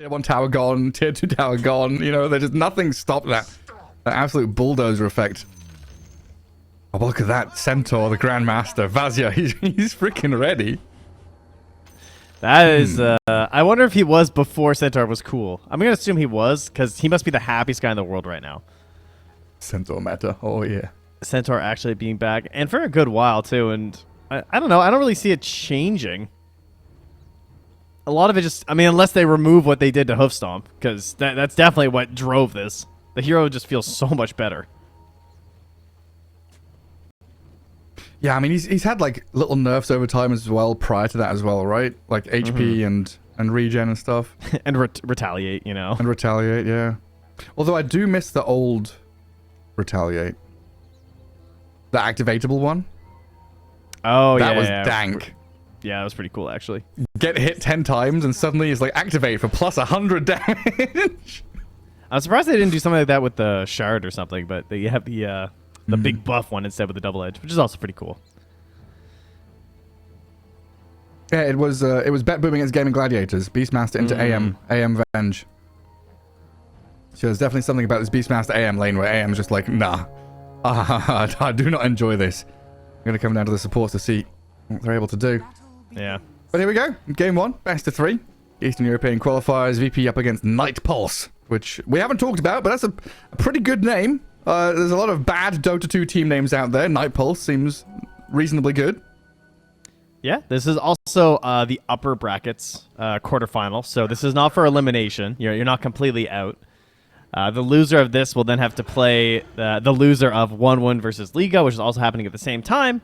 Tier 1 tower gone, tier 2 tower gone. You know, there's just nothing stopped that absolute bulldozer effect. Oh, look at that Centaur, the Grandmaster. Vazia, he's freaking ready. That is, I wonder if he was before Centaur was cool. I'm going to assume he was, because he must be the happiest guy in the world right now. Centaur meta, oh yeah. Centaur actually being back, and for a good while too, and I don't know, I don't really see it changing. A lot of it just, I mean, unless they remove what they did to Hoofstomp, because that's definitely what drove this. The hero just feels so much better. Yeah, I mean, he's had, like, little nerfs over time as well, prior to that as well, right? Like, HP and regen and stuff. And retaliate, you know? And retaliate, yeah. Although I do miss the old retaliate. The activatable one. Oh, yeah. That was dank. Yeah, that was pretty cool, actually. Get hit 10 times, and suddenly it's like, activate for plus 100 damage. I'm surprised they didn't do something like that with the shard or something, but they have the big buff one instead with the double edge, which is also pretty cool. Yeah, it was bet booming against Gaming Gladiators. Beastmaster into AM Venge. So there's definitely something about this Beastmaster AM lane where AM's just like, nah. I do not enjoy this. I'm going to come down to the supports to see what they're able to do. Yeah. But here we go. Game 1, best of 3. Eastern European qualifiers, VP up against Night Pulse, which we haven't talked about, but that's a pretty good name. There's a lot of bad Dota 2 team names out there. Night Pulse seems reasonably good. Yeah, this is also the upper brackets quarterfinal, so this is not for elimination. You're not completely out. The loser of this will then have to play the loser of 1-1 versus Liga, which is also happening at the same time.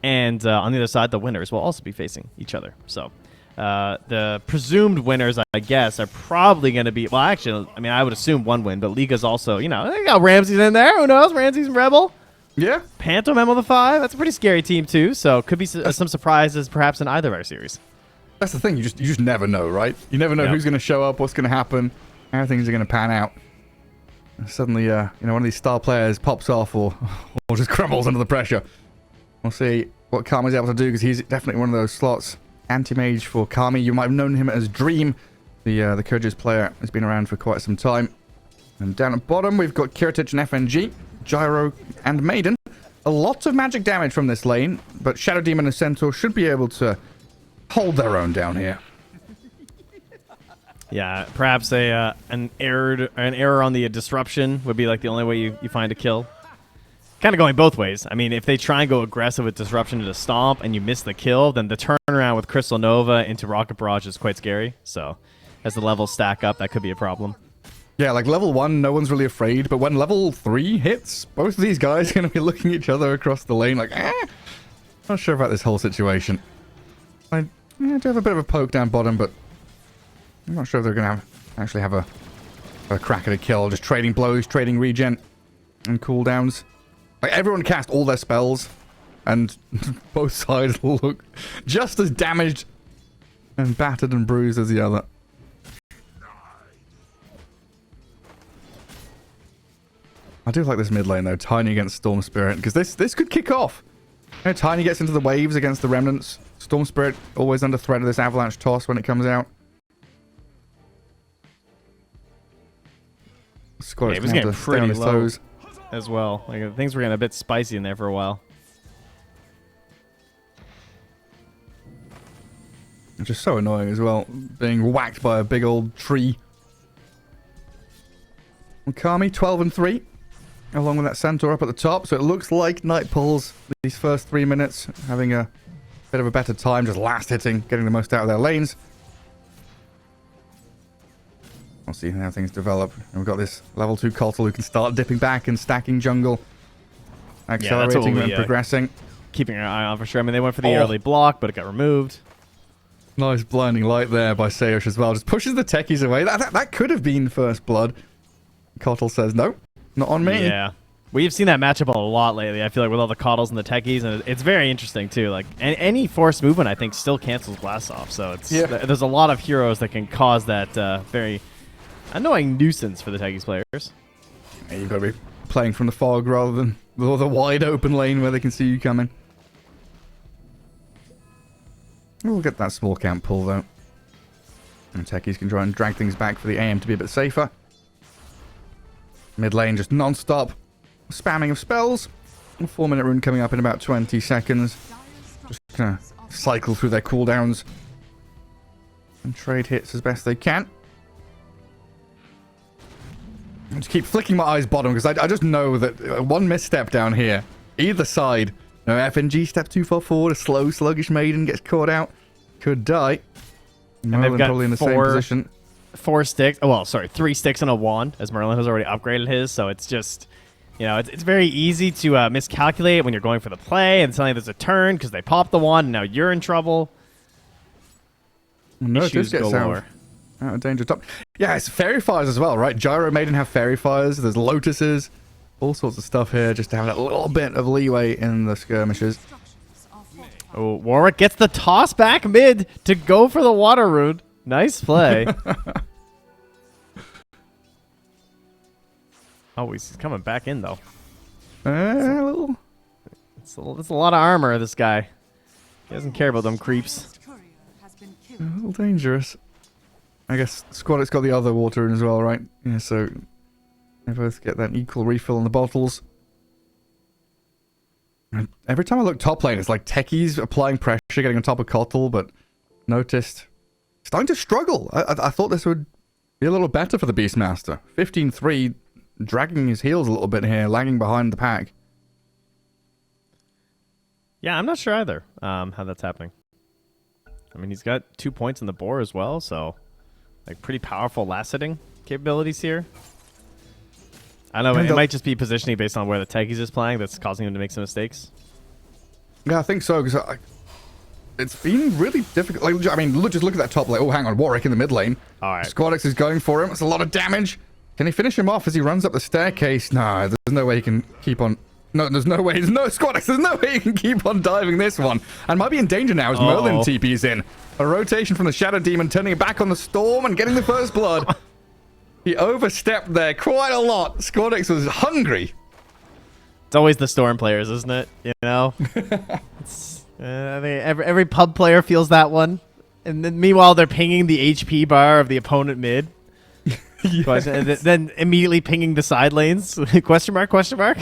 And on the other side, the winners will also be facing each other. So the presumed winners, I guess, are probably going to be... Well, actually, I mean, I would assume 1 win, but Liga's also, you know, they got Ramses in there. Who knows? Ramses and Rebel. Yeah. Panto Memo the 5. That's a pretty scary team, too. So could be some surprises, perhaps, in either of our series. That's the thing. You just never know, right? You never know who's going to show up, what's going to happen, how things are going to pan out. And suddenly, you know, one of these star players pops off or just crumbles under the pressure. We'll see what Kami's able to do, because he's definitely one of those slots. Anti-mage for Kami. You might have known him as Dream, the Kyrgyz player. Has been around for quite some time. And down at bottom, we've got Kiritich and FNG, Gyro and Maiden. A lot of magic damage from this lane, but Shadow Demon and Centaur should be able to hold their own down here. Yeah, perhaps an error on the disruption would be like the only way you find a kill. Kind of going both ways. I mean, if they try and go aggressive with disruption into stomp and you miss the kill, then the turnaround with Crystal Nova into Rocket Barrage is quite scary. So as the levels stack up, that could be a problem. Yeah, like level 1, no one's really afraid, but when level 3 hits, both of these guys are going to be looking at each other across the lane like, not sure about this whole situation. I do have a bit of a poke down bottom, but I'm not sure if they're going to actually have a crack at a kill. Just trading blows, trading regen, and cooldowns. Like, everyone cast all their spells, and both sides look just as damaged and battered and bruised as the other. I do like this mid lane, though. Tiny against Storm Spirit, because this could kick off. You know, Tiny gets into the waves against the Remnants. Storm Spirit always under threat of this avalanche toss when it comes out. Yeah, he was getting pretty low as well. Like, things were getting a bit spicy in there for a while. It's just so annoying as well, being whacked by a big old tree. And Kami, 12 and 3, along with that Centaur up at the top. So it looks like Night Pulse, these first 3 minutes, having a bit of a better time, just last hitting, getting the most out of their lanes. We'll see how things develop. And we've got this level 2 Kotal who can start dipping back and stacking jungle. Accelerating and progressing. Keeping our eye on for sure. I mean, they went for the early block, but it got removed. Nice blinding light there by Sayush as well. Just pushes the techies away. That could have been first blood. Kotal says, no, not on me. Yeah. We've seen that matchup a lot lately, I feel like, with all the Kotals and the techies, and it's very interesting, too. Like, any forced movement, I think, still cancels Blast Off, so it's there's a lot of heroes that can cause that very annoying nuisance for the techies players. Yeah, you've got to be playing from the fog rather than the wide open lane where they can see you coming. We'll get that small camp pull, though. And techies can try and drag things back for the AM to be a bit safer. Mid lane just non-stop spamming of spells. A 4-minute rune coming up in about 20 seconds. Just gonna cycle through their cooldowns and trade hits as best they can. I just keep flicking my eyes bottom because I just know that one misstep down here, either side, no FNG steps too far forward, a slow, sluggish maiden gets caught out, could die. And they've Merlin got probably in the same position. 4 sticks. Oh, well, sorry, 3 sticks and a wand, as Merlin has already upgraded his. So it's just, you know, it's very easy to miscalculate when you're going for the play, and suddenly there's a turn because they pop the wand, and now you're in trouble. No, Issues just gets galore. out of danger top. Yeah, it's fairy fires as well, right? Gyro Maiden have fairy fires. There's lotuses, all sorts of stuff here, just to have a little bit of leeway in the skirmishes. Oh, Warwick gets the toss back mid to go for the water rune. Nice play. Oh, he's coming back in though. It's a lot of armor. This guy. He doesn't care about them creeps. A little dangerous. I guess Squad's got the other water in as well, right? Yeah, so they both get that equal refill in the bottles. And every time I look top lane, it's like techies applying pressure, getting on top of Kotl, but noticed starting to struggle. I thought this would be a little better for the Beastmaster. 15-3, dragging his heels a little bit here, lagging behind the pack. Yeah, I'm not sure either how that's happening. I mean, he's got 2 points in the boar as well, so like pretty powerful last hitting capabilities here. I don't know, it might just be positioning based on where the techies is playing that's causing him to make some mistakes. Yeah, I think so, because it's been really difficult. Like, I mean, just look at that top lane. Oh, hang on, Warwick in the mid lane. All right. Squadix is going for him. It's a lot of damage. Can he finish him off as he runs up the staircase? No, there's no way he can keep on. No, there's no way. There's no Squadix. There's no way he can keep on diving this one. And might be in danger now as Merlin TP's in. A rotation from the Shadow Demon, turning it back on the Storm and getting the first blood. He overstepped there quite a lot. Squadix was hungry. It's always the Storm players, isn't it? You know? I think every pub player feels that one. And then meanwhile, they're pinging the HP bar of the opponent mid. Yes. And then immediately pinging the side lanes. Question mark, question mark?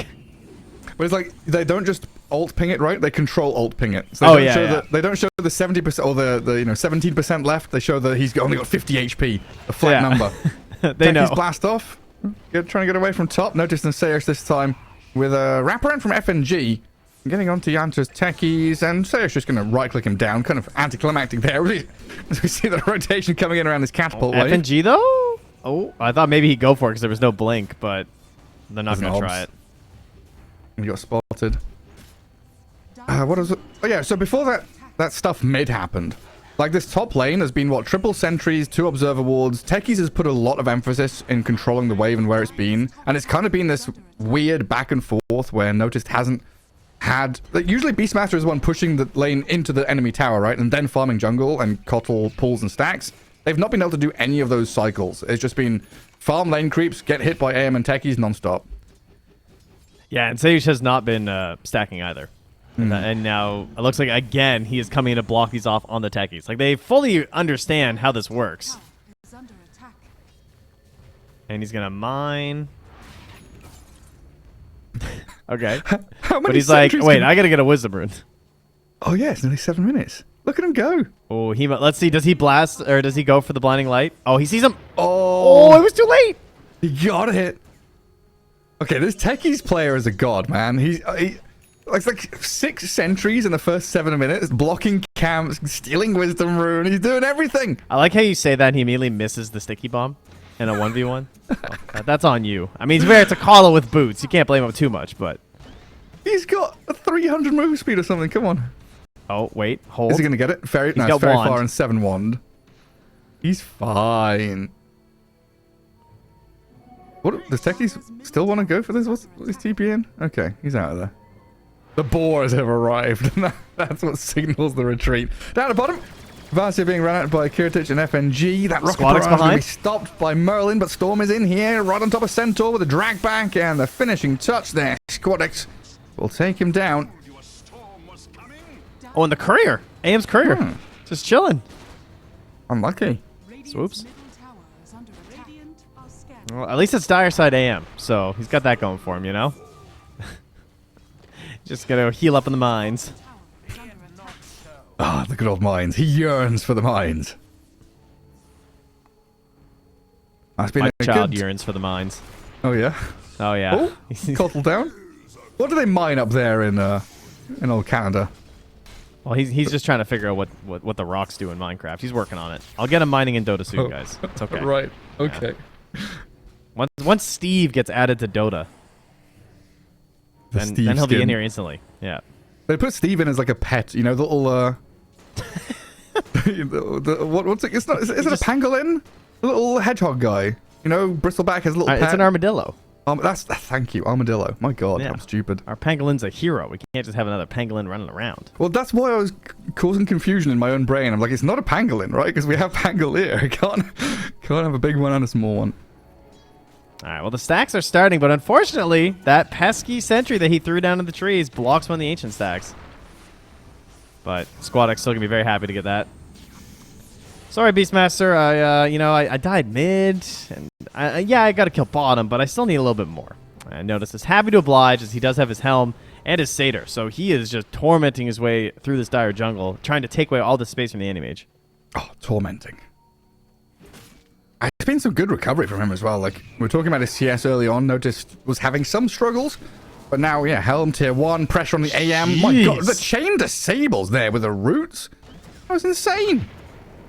But it's like, they don't just alt ping it, right? They control alt ping it. So they don't show the 70% or the 17% left. They show that he's only got 50 HP, a flat number. They know. Blast off. Trying to get away from top. Notice Sayers this time with a wraparound from FNG. Getting onto Yanta's techies, and Sayers just going to right-click him down. Kind of anticlimactic there. As we see the rotation coming in around this catapult wave. FNG though? Oh, I thought maybe he'd go for it because there was no blink, but they're not going to try it. He got spotted. What is it? Oh yeah, so before that stuff mid happened, like this top lane has been, what, triple sentries, 2 observer wards. Techies has put a lot of emphasis in controlling the wave and where it's been. And it's kind of been this weird back and forth where Noticed hasn't had... Like, usually Beastmaster is the one pushing the lane into the enemy tower, right? And then farming jungle and Kotl pulls and stacks. They've not been able to do any of those cycles. It's just been farm lane creeps, get hit by AM and techies nonstop. Yeah, and Sage has not been stacking either. And now it looks like, again, he is coming in to block these off on the techies. Like, they fully understand how this works. And he's going to mine. Okay. But he's like, wait, I got to get a wisdom rune. Oh, yeah, it's nearly 7 minutes. Look at him go. Oh, let's see. Does he blast or does he go for the blinding light? Oh, he sees him. Oh, it was too late. He got a hit. Okay, this techies player is a god, man. It's like 6 sentries in the first 7 minutes, blocking camps, stealing wisdom rune. He's doing everything. I like how you say that and he immediately misses the sticky bomb in a 1v1. That's on you. I mean, it's a caller with boots. You can't blame him too much, but... He's got a 300 move speed or something. Come on. Oh, wait. Hold. Is he going to get it? It's very far and 7 wand. He's fine. What? Does techies still want to go for this? What's his TP in? Okay, he's out of there. The boars have arrived, and that's what signals the retreat. Down the bottom, Vasia being run out by Kiritich and FNG. That rocket barrage going to be stopped by Merlin, but Storm is in here, right on top of Centaur with a drag back, and the finishing touch there. Squadix will take him down. Oh, and the courier. AM's courier. Just chilling. Unlucky. Swoops. Well, at least it's dire side AM, so he's got that going for him, you know? Just gotta heal up in the mines. Ah, the good old mines. He yearns for the mines. That's been My a child good... yearns for the mines. Oh, yeah? Oh, yeah. Oh, Cottle down. What do they mine up there in old Canada? Well, he's just trying to figure out what the rocks do in Minecraft. He's working on it. I'll get him mining in Dota soon, guys. It's okay. Right. Okay. Yeah. Once Steve gets added to Dota, then he'll be in here instantly. Yeah. They put Steve in as like a pet, you know, the little what's it? It's not. Is it a pangolin? The little hedgehog guy. You know, Bristleback has a little pet. It's an armadillo. Thank you, armadillo. My God, Yeah. I'm stupid. Our pangolin's a hero. We can't just have another pangolin running around. Well, that's why I was causing confusion in my own brain. I'm like, it's not a pangolin, right? Because we have pangolier. I can't have a big one and a small one. All right, well, the stacks are starting, but unfortunately, that pesky sentry that he threw down in the trees blocks one of the ancient stacks. But Squadx still going to be very happy to get that. Sorry, Beastmaster. I died mid, and I got to kill bottom, but I still need a little bit more. I notice is happy to oblige, as he does have his helm and his satyr, so he is just tormenting his way through this dire jungle, trying to take away all the space from the anti-mage. Oh, tormenting. It's been some good recovery from him as well. Like, we were talking about his CS early on, noticed was having some struggles, but now, yeah, helm tier 1, pressure on the AM. Jeez. My God, the chain disables there with the roots. That was insane.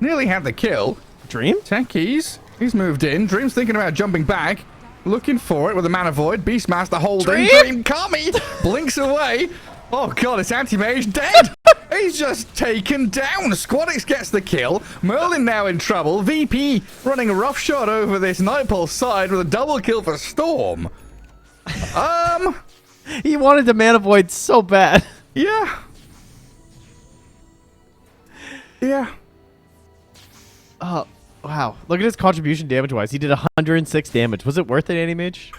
Nearly had the kill. Dream? Techies. He's moved in. Dream's thinking about jumping back. Looking for it with a mana void. Beastmaster holding. Dream can't me. Blinks away. Oh, God, it's anti-mage dead. He's just taken down. Squadix gets the kill. Merlin now in trouble. VP running a rough shot over this Nightpulse side with a double kill for Storm. He wanted to mana void so bad. Yeah. Yeah. Oh, wow. Look at his contribution damage-wise. He did 106 damage. Was it worth it, anti-mage?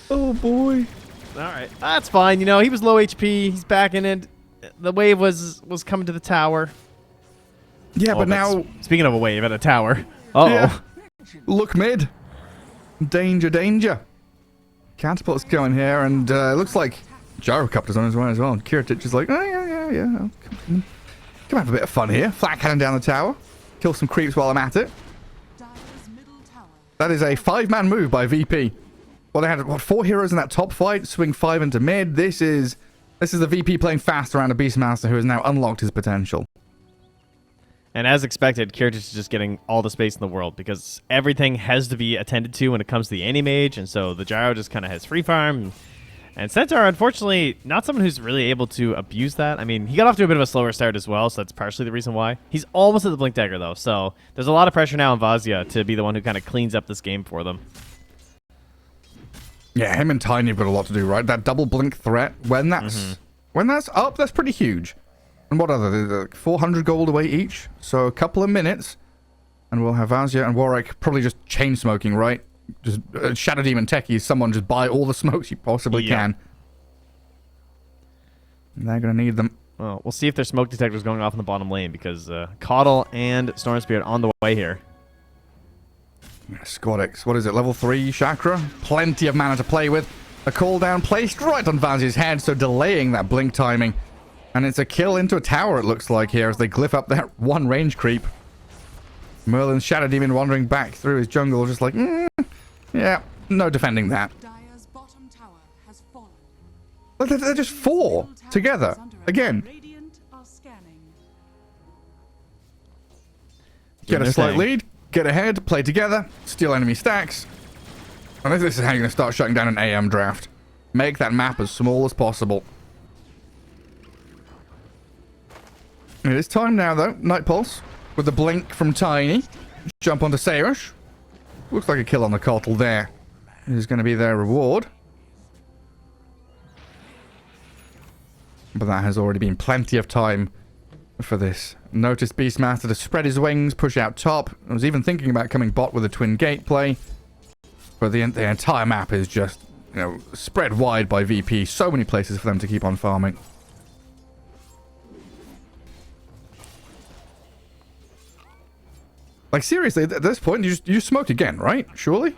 Oh, boy. All right. That's fine. You know, he was low HP. He's back in it. The wave was coming to the tower. Yeah, but now... Speaking of a wave at a tower. Uh-oh. Yeah. Look mid. Danger, danger. Catapult's going here, and it looks like Gyrocopter's on his way as well. And Kiritich is like, oh, yeah. Come have a bit of fun here. Flat cannon down the tower. Kill some creeps while I'm at it. That is a 5-man move by VP. Well, they had, 4 heroes in that top fight. Swing 5 into mid. This is the VP playing fast around a Beastmaster who has now unlocked his potential. And as expected, Kiritich is just getting all the space in the world because everything has to be attended to when it comes to the anti-mage, and so the Gyro just kind of has free farm. And Centaur, unfortunately, not someone who's really able to abuse that. I mean, he got off to a bit of a slower start as well, so that's partially the reason why. He's almost at the Blink Dagger, though, so there's a lot of pressure now on Vazia to be the one who kind of cleans up this game for them. Yeah, him and Tiny have got a lot to do, right? That double blink threat, when that's up, that's pretty huge. And what other? They're like 400 gold away each, so a couple of minutes, and we'll have Vazia and Warwick probably just chain smoking, right? Just Shadow Demon Techies, someone just buy all the smokes you possibly can. And they're going to need them. Well, we'll see if their smoke detector's going off in the bottom lane, because Coddle and Storm Spirit on the way here. Squadix, what is it, level 3 Chakra? Plenty of mana to play with. A cooldown placed right on Vazia's head, so delaying that blink timing. And it's a kill into a tower, it looks like, here, as they glyph up that one range creep. Merlin's Shadow Demon wandering back through his jungle, just like, yeah, no defending that. Dire's bottom tower has fallen. But they're just 4 together. Again. Get a slight lead, get ahead, play together, steal enemy stacks. And this is how you're going to start shutting down an AM draft. Make that map as small as possible. It is time now, though. Night Pulse with the blink from Tiny. Jump onto Sayrush. Looks like a kill on the Cottle there. It is going to be their reward. But that has already been plenty of time for this. Notice Beastmaster to spread his wings, push out top. I was even thinking about coming bot with a twin gate play. But the entire map is just, spread wide by VP. So many places for them to keep on farming. Like, seriously, at this point, you just smoked again, right? Surely?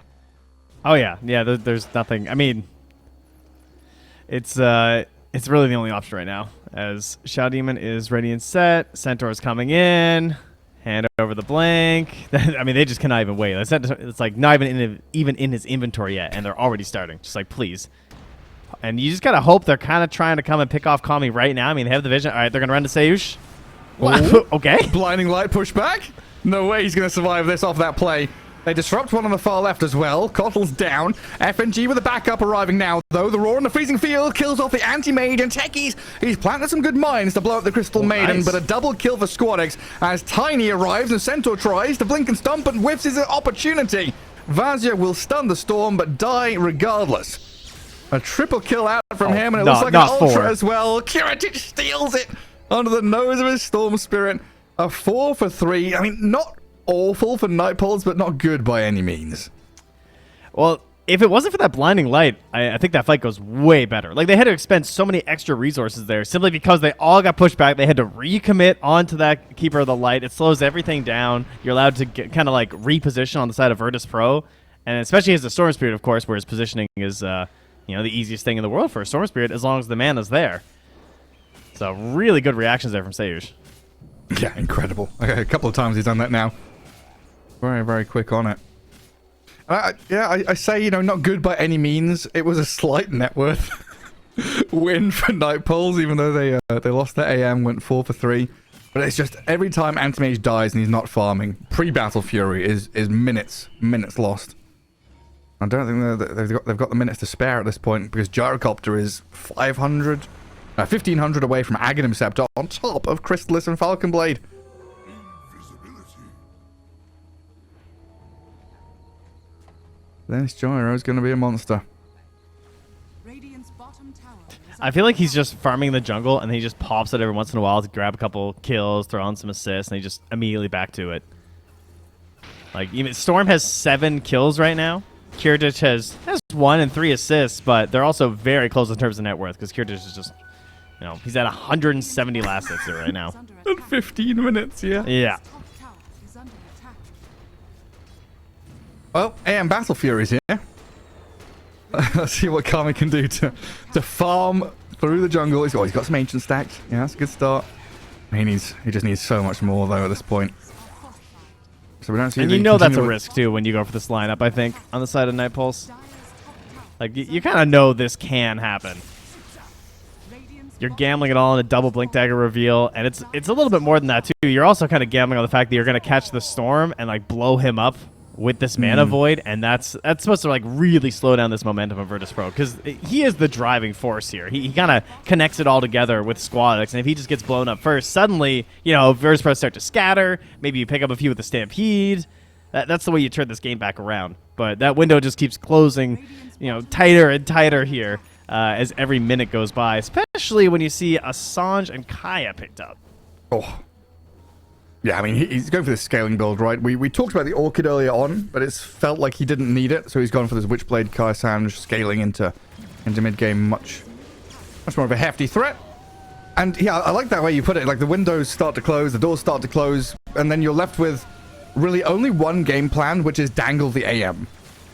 Oh yeah, yeah. There's nothing. I mean, it's really the only option right now. As Shadow Demon is ready and set, Centaur is coming in. Hand over the blank. I mean, they just cannot even wait. It's like not even in his inventory yet, and they're already starting. Just like, please. And you just gotta hope they're kind of trying to come and pick off Kami right now. I mean, they have the vision. All right, they're gonna run to Seush. Okay. Blinding light push back. No way he's gonna survive this off that play. They disrupt one on the far left as well. Kotl's down. FNG with a backup arriving now, though. The Roar in the freezing field kills off the anti-mage, and Techies, he's planted some good mines to blow up the Crystal Maiden, nice. but a double kill for Squadix as Tiny arrives and Centaur tries to blink and stomp and whiffs his opportunity. Vazia will stun the Storm, but die regardless. A triple kill out from him, and it looks like an Ultra as well. Kiritich steals it under the nose of his Storm Spirit. A 4 for 3. I mean, not awful for Nightpoles, but not good by any means. Well, if it wasn't for that blinding light, I think that fight goes way better. Like, they had to expend so many extra resources there simply because they all got pushed back. They had to recommit onto that Keeper of the Light. It slows everything down. You're allowed to kind of like reposition on the side of Virtus.pro, and especially as a Storm Spirit, of course, where his positioning is the easiest thing in the world for a Storm Spirit as long as the mana's there. So really good reactions there from Seush. Yeah, incredible. A couple of times he's done that now. Very, very quick on it. I say, not good by any means. It was a slight net worth win for Nightpoles, even though they lost their AM, went 4 for 3. But it's just every time Anti-Mage dies and he's not farming, pre-Battle Fury is minutes lost. I don't think they've got the minutes to spare at this point, because Gyrocopter is 1,500 away from Aghanim Scepter on top of Chrysalis and Falcon Blade. This Gyro's going to be a monster. Radiant's bottom tower is I feel like he's just farming the jungle, and he just pops it every once in a while to grab a couple kills, throw on some assists, and he just immediately back to it. Like, even Storm has 7 kills right now. Kiritich has 1 and 3 assists, but they're also very close in terms of net worth, because Kiritich is just, he's at 170 last hits right now. under In attack. 15 minutes, yeah. Yeah. Top tower is under attack. Well, AM Battle Fury's here. Let's see what Kami can do to farm through the jungle. He's got some ancient stacks. Yeah, that's a good start. He just needs so much more though at this point. So we don't see. And that's a risk too when you go for this lineup, I think, on the side of Nightpulse. Dire's top tower. Like, you kind of know this can happen. Radiant's You're bottom gambling it all in a double Blink Dagger reveal, and it's a little bit more than that too. You're also kind of gambling on the fact that you're going to catch the Storm and like blow him up with this mana void, and that's supposed to like really slow down this momentum of Virtus.pro, because he is the driving force here. He kind of connects it all together with Squadix, and if he just gets blown up first, suddenly Virtus.pro start to scatter. Maybe you pick up a few with the Stampede. That's the way you turn this game back around. But that window just keeps closing, tighter and tighter here as every minute goes by, especially when you see Assange and Kaya picked up. Oh. Yeah, I mean, he's going for this scaling build, right? We talked about the Orchid earlier on, but it's felt like he didn't need it, so he's gone for this Witchblade Kai Sanj scaling into mid-game, much more of a hefty threat. And yeah, I like that way you put it. Like, the windows start to close, the doors start to close, and then you're left with really only one game plan, which is dangle the AM.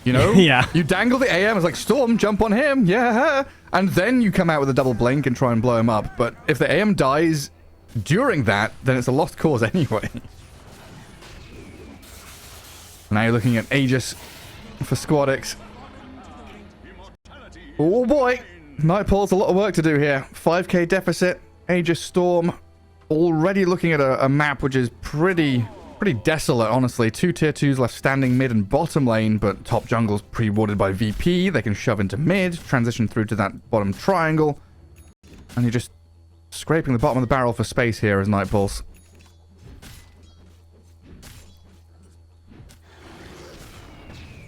Yeah. You dangle the AM, it's like, Storm, jump on him, yeah. And then you come out with a double blink and try and blow him up. But if the AM dies during that, then it's a lost cause anyway. Now you're looking at Aegis for Squadix. Oh boy, Nightpole's a lot of work to do here. 5k deficit, Aegis Storm. Already looking at a map which is pretty desolate, honestly. 2 tier 2s left standing mid and bottom lane, but top jungle's pre-warded by VP. They can shove into mid, transition through to that bottom triangle, and you're just scraping the bottom of the barrel for space here as Nightpulse.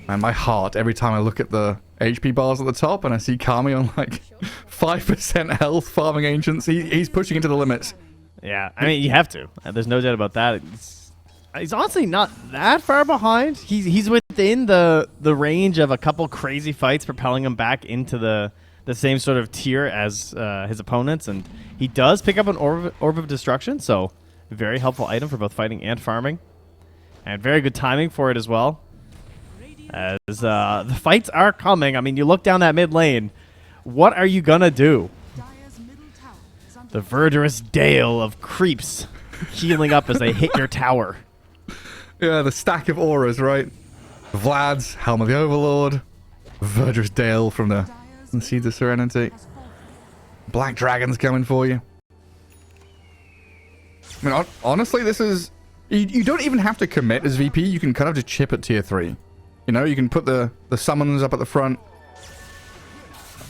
And my heart, every time I look at the HP bars at the top and I see Kami on like 5% health farming Ancients, he's pushing into the limits. Yeah, I mean, you have to. There's no doubt about that. He's honestly not that far behind. He's within the range of a couple crazy fights propelling him back into the same sort of tier as his opponents, and he does pick up an Orb of Destruction, so very helpful item for both fighting and farming. And very good timing for it as well. As the fights are coming. I mean, you look down that mid lane. What are you going to do? Dire's middle tower is under The verdurous dale of creeps healing up as they hit your tower. Yeah, the stack of auras, right? Vlad's Helm of the Overlord, Verdurous Dale from the Seeds of Serenity, has fallen. Black Dragon's coming for you. I mean, honestly, this is... You don't even have to commit as VP. You can kind of just chip at tier 3. You know, you can put the summons up at the front.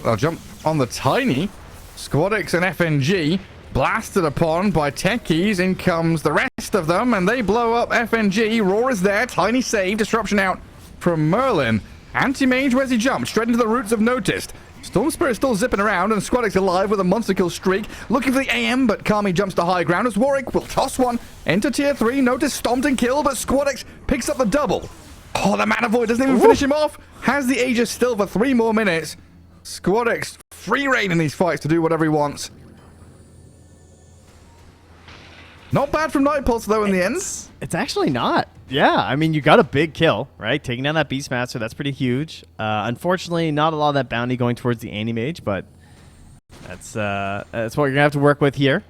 I'll jump on the Tiny. Squadix and FNG blasted upon by techies. In comes the rest of them, and they blow up FNG. Roar is there. Tiny save. Disruption out from Merlin. Anti-Mage, where's he jumped? Straight into the roots of Noticed. Storm Spirit still zipping around, and Squadix alive with a monster kill streak. Looking for the AM, but Kami jumps to high ground as Warwick will toss one into tier 3. Notice stomped and killed, but Squadix picks up the double. Oh, the Mana Void doesn't even finish him off. Has the Aegis still for 3 more minutes. Squadix free reign in these fights to do whatever he wants. Not bad from Night Pulse, though, in the end. It's actually not. Yeah, I mean, you got a big kill, right? Taking down that Beastmaster, that's pretty huge. Unfortunately, not a lot of that bounty going towards the Anti-Mage, but that's what you're going to have to work with here.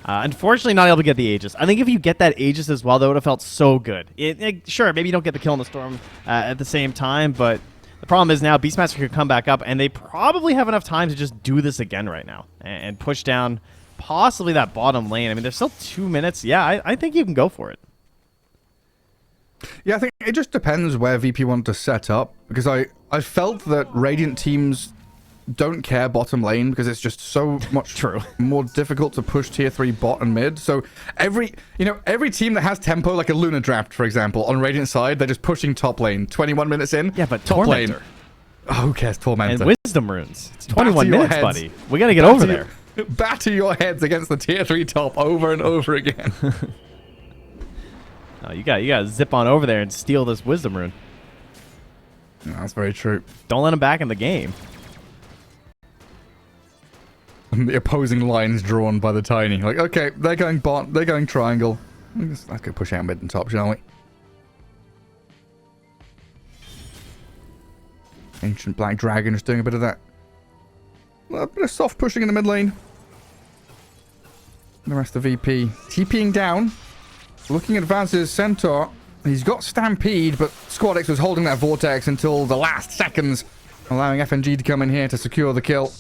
Unfortunately, not able to get the Aegis. I think if you get that Aegis as well, that would have felt so good. Sure, maybe you don't get the kill in the Storm at the same time, but the problem is now Beastmaster could come back up, and they probably have enough time to just do this again right now and push down possibly that bottom lane. I mean, there's still 2 minutes. Yeah, I think you can go for it. Yeah, I think it just depends where VP want to set up, because I felt that Radiant teams don't care bottom lane because it's just so much True. more difficult to push tier 3 bot and mid. So every team that has tempo, like a Luna Draft, for example, on Radiant side, they're just pushing top lane. 21 minutes in, Yeah, but top Tormentor. lane. Oh, who cares, Tormentor? And Wisdom Runes. It's 21 Batter your minutes, heads. buddy. We got to get over there. Batter your heads against the tier 3 top over and over again. Oh, you got to zip on over there and steal this Wisdom Rune. No, that's very true. Don't let him back in the game. And the opposing lines drawn by the Tiny. Like, okay, they're going bot, they're going triangle. Let's go push out mid and top, shall we? Ancient Black Dragon just doing a bit of that. A bit of soft pushing in the mid lane. The rest of VP TPing down. Looking at advances Centaur. He's got Stampede, but Squadix was holding that Vortex until the last seconds, allowing FNG to come in here to secure the kill.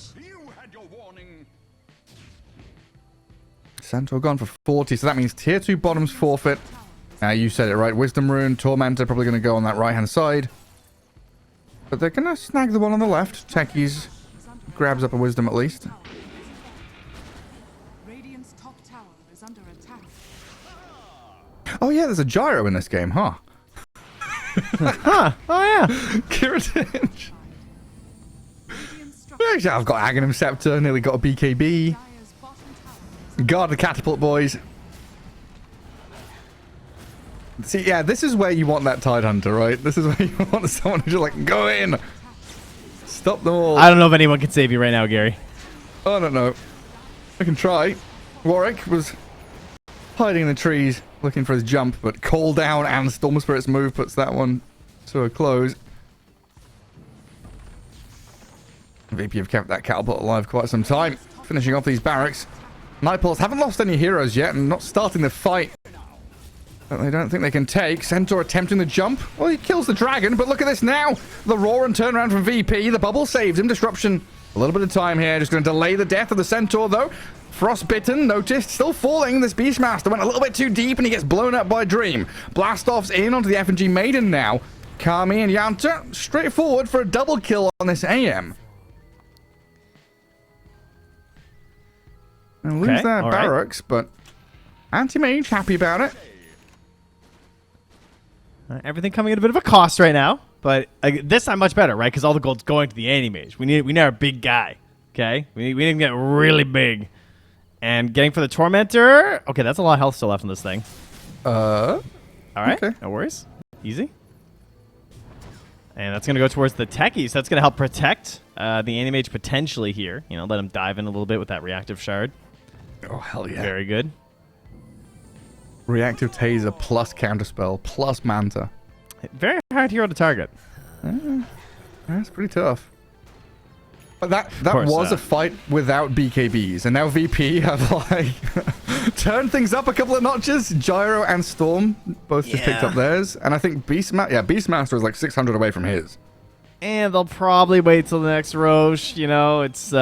Centaur gone for 40, so that means tier 2 bottoms forfeit. You said it right. Wisdom Rune, Tormentor probably going to go on that right-hand side. But they're going to snag the one on the left. Techies grabs up a Wisdom at least. Radiant's top tower is under attack. Oh yeah, there's a gyro in this game, huh? Huh. Oh, yeah. Kiritinch. Radiant's structure. I've got Aghanim Scepter, nearly got a BKB. Dire's bottom tower is Guard the catapult, boys. See, yeah, this is where you want that Tide Hunter, right? This is where you want someone who's just like, go in! Stop them all. I don't know if anyone can save you right now, Gary. I don't know. I can try. Warwick was hiding in the trees, looking for his jump, but Call Down and Storm Spirit's move puts that one to a close. VP have kept that catapult alive quite some time, finishing off these barracks. Night Pulse haven't lost any heroes yet and not starting the fight that they don't think they can take. Centaur attempting the jump. Well, he kills the dragon, but look at this now. The roar and turnaround from VP. The bubble saved him. Disruption. A little bit of time here. Just going to delay the death of the Centaur, though. Frostbitten, noticed, still falling. This Beastmaster went a little bit too deep, and he gets blown up by Dream. Blastoff's in onto the FNG Maiden now. Kami and Yanta straightforward for a double kill on this AM. And lose Okay, their all right. barracks, but Anti-Mage happy about it. Everything coming at a bit of a cost right now, but this time much better, right? Because all the gold's going to the Anti-Mage. We need a big guy, okay? We need to get really big. And getting for the Tormentor. Okay, that's a lot of health still left in this thing. All right, okay. No worries. Easy. And that's going to go towards the Techies. That's going to help protect the Anti-Mage potentially here. You know, let him dive in a little bit with that reactive shard. Oh, hell yeah. Very good. Reactive Taser plus Counterspell plus Manta. Very hard hero to target. That's pretty tough. But that course, was a fight without BKBs, and now VP have like turned things up a couple of notches. Gyro and Storm both just picked up theirs, and I think Beastmaster is like 600 away from his. And they'll probably wait till the next Roche. You know, it's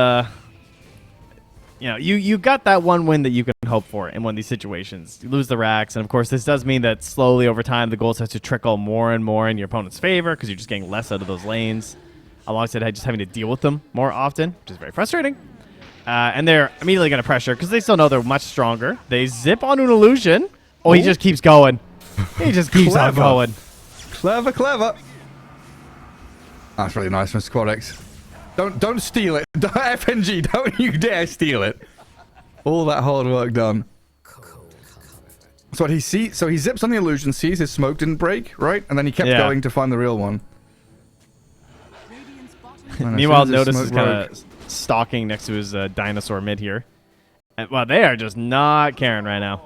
you got that one win that you can hope for in one of these situations. You lose the racks, and of course this does mean that slowly over time the gold starts to trickle more and more in your opponent's favor because you're just getting less out of those lanes, alongside just having to deal with them more often, which is very frustrating. And they're immediately going to pressure because they still know they're much stronger. They zip on an illusion. Oh, he just keeps going. He just keeps on going. Clever. That's really nice from Squadex. Don't steal it. FNG, don't you dare steal it. All that hard work done. So what he sees, so he zips on the illusion, sees his smoke didn't break, right? And then he kept going to find the real one. Meanwhile, Notice is kind of stalking next to his dinosaur mid here. And, well, they are just not caring right now.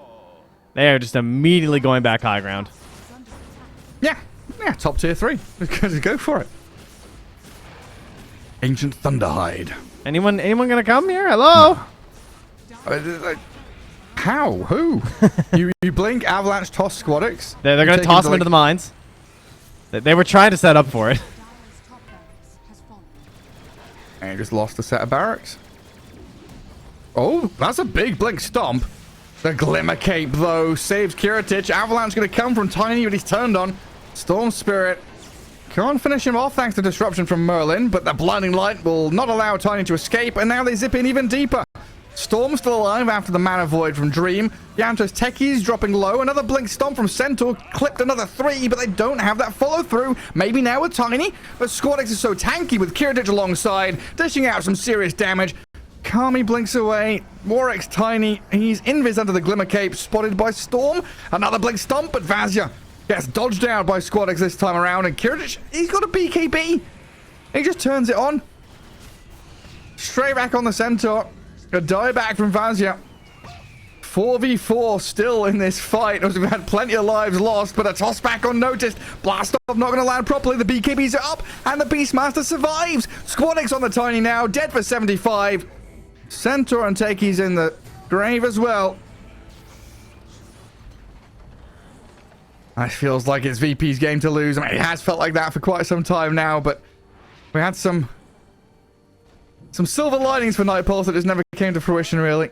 They are just immediately going back high ground. Yeah, top tier 3. Just go for it. Ancient Thunderhide. Anyone gonna come here? Hello? How? Who? you blink, Avalanche, toss Squadex. They're gonna toss him into the mines. They were trying to set up for it. And he just lost a set of barracks. Oh, that's a big blink stomp. The Glimmer Cape, though, saves Kiritich. Avalanche going to come from Tiny, but he's turned on. Storm Spirit can't finish him off thanks to disruption from Merlin, but the Blinding Light will not allow Tiny to escape, and now they zip in even deeper. Storm still alive after the Mana Void from Dream. Yanto's Techies dropping low. Another Blink Stomp from Centaur. Clipped another 3, but they don't have that follow-through. Maybe now with Tiny, but Squadex is so tanky with Kiritich alongside, dishing out some serious damage. Kami blinks away. Warwick's Tiny. He's invis under the Glimmer Cape, spotted by Storm. Another Blink Stomp, but Vazia gets dodged out by Squadex this time around, and Kiritich, he's got a BKB. He just turns it on. Straight back on the Centaur. A dieback from Vazia. 4v4 still in this fight as we've had plenty of lives lost, but a toss back unnoticed. Blast off not going to land properly. The BKBs are up, and the Beastmaster survives. Squadex on the Tiny now, dead for 75. Centaur and Techies in the grave as well. It feels like it's VP's game to lose. I mean, it has felt like that for quite some time now, but we had some silver linings for Night Pulse that just never came to fruition, really.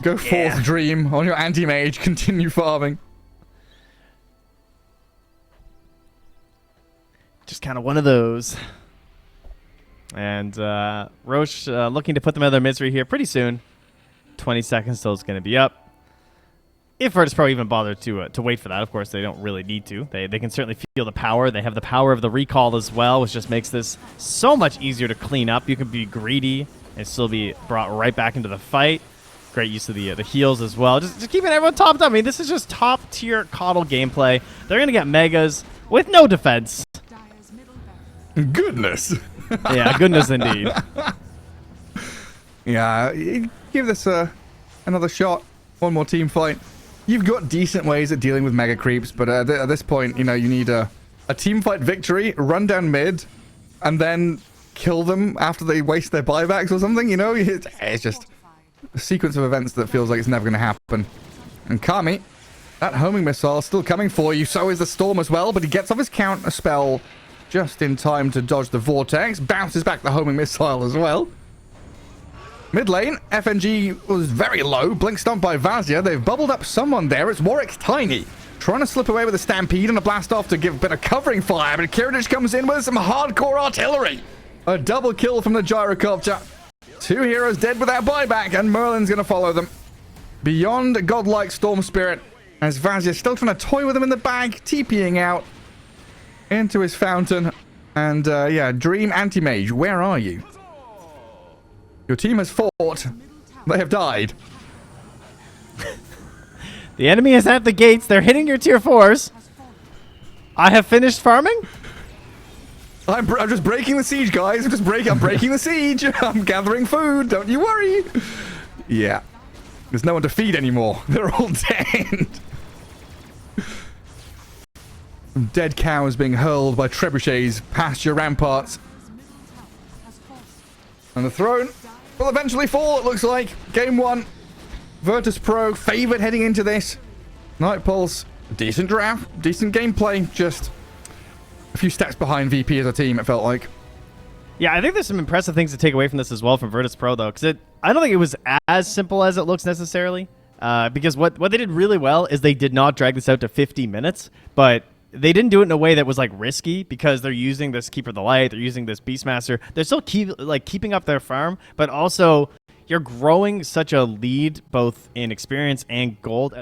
Go forth, Dream, on your anti-mage. Continue farming. Just kind of one of those. And Roche looking to put them out of their misery here pretty soon. 20 seconds till it's going to be up. If Virtus.pro even bother to wait for that, of course, they don't really need to. They can certainly feel the power. They have the power of the recall as well, which just makes this so much easier to clean up. You can be greedy and still be brought right back into the fight. Great use of the heals as well. Just keeping everyone topped up. I mean, this is just top-tier Coddle gameplay. They're going to get Megas with no defense. Goodness. Yeah, goodness indeed. Yeah, give this another shot. One more team fight. You've got decent ways at dealing with mega creeps, but at this point, you know, you need a team fight victory, run down mid, and then kill them after they waste their buybacks or something, you know? It's just a sequence of events that feels like it's never going to happen. And Kami, that homing missile is still coming for you. So is the Storm as well, but he gets off his counter spell just in time to dodge the Vortex. Bounces back the homing missile as well. Mid lane, FNG was very low. Blink Stomp by Vazia. They've bubbled up someone there. It's Warwick's Tiny. Trying to slip away with a Stampede and a Blast Off to give a bit of covering fire, but Kiritich comes in with some hardcore artillery. A double kill from the Gyrocopter. 2 heroes dead without buyback, and Merlin's going to follow them. Beyond godlike Storm Spirit, as Vazia still trying to toy with him in the bag, TPing out into his fountain. And yeah, Dream Anti-Mage, where are you? Your team has fought. They have died. The enemy is at the gates. They're hitting your tier 4s. I have finished farming. I'm just breaking the siege, guys. I'm breaking the siege. I'm gathering food. Don't you worry. Yeah. There's no one to feed anymore. They're all dead. Dead cows being hurled by trebuchets past your ramparts. And the throne will eventually fall, it looks like. Game 1. Virtus.pro favored heading into this. Night Pulse, decent draft, decent gameplay. Just a few steps behind VP as a team, it felt like. Yeah, I think there's some impressive things to take away from this as well from Virtus.pro, though, because I don't think it was as simple as it looks necessarily. Because what they did really well is they did not drag this out to 50 minutes, but they didn't do it in a way that was like risky because they're using this Keeper of the Light, they're using this Beastmaster. They're still keeping up their farm, but also you're growing such a lead both in experience and gold.